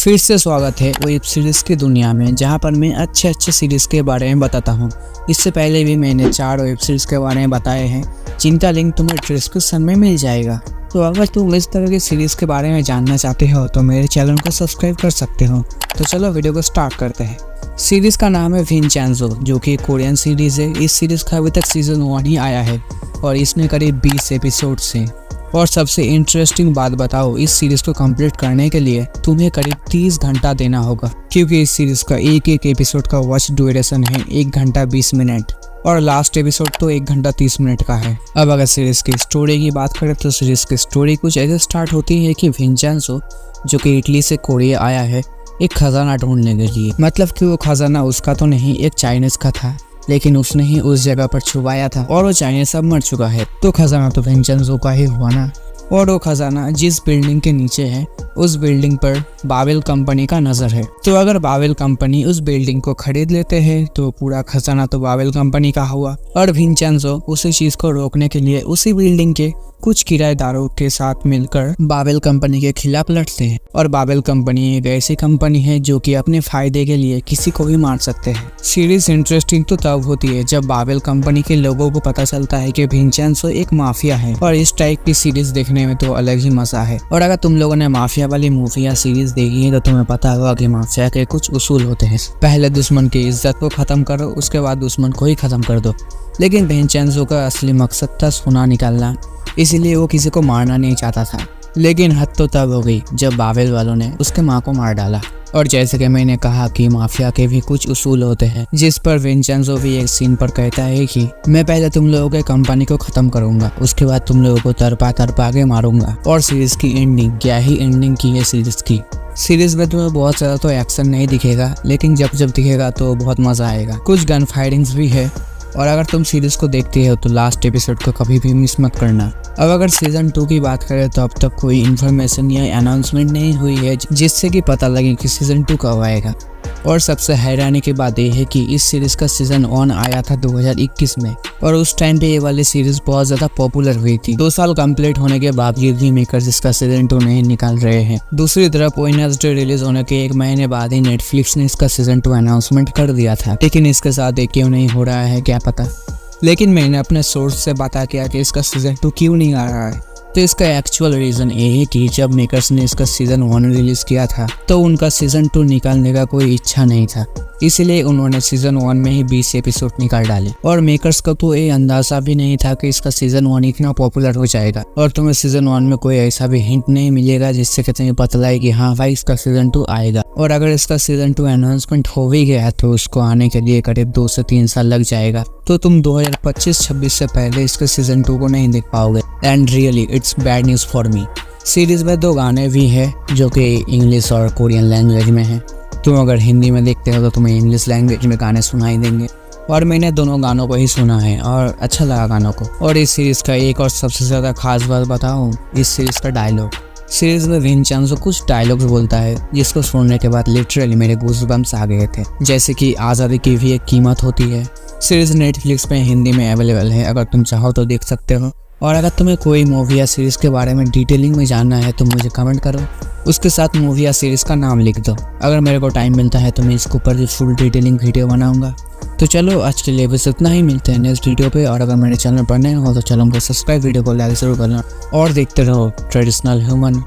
फिर से स्वागत है वेब सीरीज़ की दुनिया में, जहां पर मैं अच्छे सीरीज़ के बारे में बताता हूं। इससे पहले भी मैंने 4 वेब सीरीज़ के बारे में बताए हैं, जिनका लिंक तुम्हें डिस्क्रिप्शन में मिल जाएगा। तो अगर तुम इस तरह की सीरीज़ के बारे में जानना चाहते हो तो मेरे चैनल को सब्सक्राइब कर सकते हो। तो चलो वीडियो को स्टार्ट करते हैं। सीरीज़ का नाम है विंचेंज़ो, जो कि कोरियन सीरीज़ है। इस सीरीज़ का अभी तक सीज़न 1 ही आया है और इसमें करीब 20 एपिसोड्स हैं। और सबसे इंटरेस्टिंग बात बताओ, इस सीरीज़ को कंप्लीट करने के लिए तुम्हें करीब 30 घंटा देना होगा, क्योंकि इस सीरीज़ का एक एपिसोड का वॉच ड्यूरेशन है 1 घंटा 20 मिनट और लास्ट एपिसोड तो 1 घंटा 30 मिनट का है। अब अगर सीरीज़ की स्टोरी की बात करें तो सीरीज़ की स्टोरी कुछ ऐसे स्टार्ट होती है कि विंचेंज़ो, जो कि इटली से कोरिया आया है एक खजाना ढूंढने के लिए। मतलब कि वो खजाना उसका तो नहीं, एक चाइनीज़ का था, लेकिन उसने ही उस जगह पर छुपाया था और वो चाइनीज़ अब मर चुका है। तो खजाना तो विंचेंज़ो का ही हुआ ना। और वो खजाना जिस बिल्डिंग के नीचे है, उस बिल्डिंग पर बाबेल कंपनी का नजर है। तो अगर बाबेल कंपनी उस बिल्डिंग को खरीद लेते हैं तो पूरा खजाना तो बाबेल कंपनी का हुआ। और विंचेंज़ो उसी चीज को रोकने के लिए उसी बिल्डिंग के कुछ किराएदारों के साथ मिलकर बाबेल कंपनी के खिलाफ लड़ते हैं। और बाबेल कंपनी एक ऐसी कंपनी है जो कि अपने फायदे के लिए किसी को भी मार सकते हैं। सीरीज इंटरेस्टिंग तो तब होती है जब बाबेल कंपनी के लोगों को पता चलता है कि विंचेंज़ो एक माफिया है। और इस टाइप की सीरीज देखने में तो अलग ही मजा है। और अगर तुम लोगों ने माफिया वाली मूवी या सीरीज देखी है तो तुम्हें पता होगा कि माफिया के कुछ उसूल होते हैं। पहले दुश्मन की इज्जत को खत्म करो, उसके बाद दुश्मन को ही खत्म कर दो। लेकिन विंचेंज़ो का असली मकसद था सोना निकालना, इसलिए वो किसी को मारना नहीं चाहता था। लेकिन हद तो तब हो गई जब बाबेल वालों ने उसके माँ को मार डाला। और जैसे कि मैंने कहा कि माफिया के भी कुछ उसूल होते हैं, जिस पर विंचेंज़ो भी एक सीन पर कहता है कि मैं पहले तुम लोगों के कंपनी को खत्म करूंगा, उसके बाद तुम लोगों को तरपा के मारूंगा। और सीरीज की एंडिंग, क्या ही एंडिंग की है सीरीज की। सीरीज में तुम्हें बहुत ज्यादा तो एक्शन नहीं दिखेगा, लेकिन जब दिखेगा तो बहुत मजा आएगा। कुछ गन फायरिंग्स भी है। और अगर तुम सीरीज को देखते हो तो लास्ट एपिसोड को कभी भी मिस मत करना। अब अगर सीजन 2 की बात करें तो अब तक कोई इन्फॉर्मेशन या अनाउंसमेंट नहीं हुई है जिससे कि पता लगे कि सीजन 2 कब आएगा। और सबसे हैरानी की बात यह है कि इस सीरीज का सीजन 1 आया था 2021 में और उस टाइम पे ये वाली सीरीज बहुत ज्यादा पॉपुलर हुई थी। 2 साल कंप्लीट होने के बावजूद भी मेकर्स इसका सीजन 2 नहीं निकाल रहे हैं। दूसरी तरफ वेडनेसडे रिलीज होने के 1 महीने बाद ही नेटफ्लिक्स ने इसका सीजन 2 अनाउंसमेंट कर दिया था, लेकिन इसके साथ ये क्यों नहीं हो रहा है क्या पता। लेकिन मैंने अपने सोर्स से पता किया कि इसका सीजन 2 क्यों नहीं आ रहा है। तो इसका एक्चुअल रीज़न ये है कि जब मेकर्स ने इसका सीजन 1 रिलीज किया था तो उनका सीजन 2 निकालने का कोई इच्छा नहीं था, इसलिए उन्होंने सीजन 1 में ही 20 एपिसोड निकाल डाले। और मेकर्स को तो ये अंदाजा भी नहीं था कि इसका सीजन 1 इतना पॉपुलर हो जाएगा। और तुम्हें सीजन 1 में कोई ऐसा भी हिंट नहीं मिलेगा जिससे कि तुम्हें पता लगे कि हाँ भाई इसका सीजन 2 आएगा। और अगर इसका सीजन 2 अनाउंसमेंट हो भी गया तो उसको आने के लिए करीब 2 से 3 साल लग जाएगा। तो तुम 2025-26 से पहले इसके सीजन 2 को नहीं देख पाओगे। And really it's bad news for me. Series में 2 गाने भी हैं जो कि इंग्लिश और कोरियन लैंग्वेज में हैं। तुम अगर हिंदी में देखते हो तो तुम्हें इंग्लिश लैंग्वेज में गाने सुनाई देंगे। और मैंने दोनों गानों को ही सुना है और अच्छा लगा गानों को। और इस सीरीज़ का एक और सबसे ज़्यादा खास बात बताऊँ, इस सीरीज़ का डायलॉग। सीरीज में विंचेंज़ो कुछ डायलॉग्स बोलता है जिसको सुनने के बाद लिटरली मेरे गूज़बम्स आ गए थे, जैसे कि आज़ादी की भी एक कीमत होती है। सीरीज नेटफ्लिक्स पे हिंदी में अवेलेबल है, अगर तुम चाहो तो देख सकते हो। और अगर तुम्हें कोई मूवी या सीरीज़ के बारे में डिटेलिंग में जानना है तो मुझे कमेंट करो, उसके साथ मूवी या सीरीज़ का नाम लिख दो। अगर मेरे को टाइम मिलता है तो मैं इसके ऊपर फुल डिटेलिंग वीडियो बनाऊंगा। तो चलो आज के लिए बस इतना ही, मिलते हैं नेक्स्ट वीडियो पे। और अगर मेरे चैनल पर नए हो तो चैनल को सब्सक्राइब, वीडियो को लाइक जरूर करना और देखते रहो ट्रेडिशनल ह्यूमन।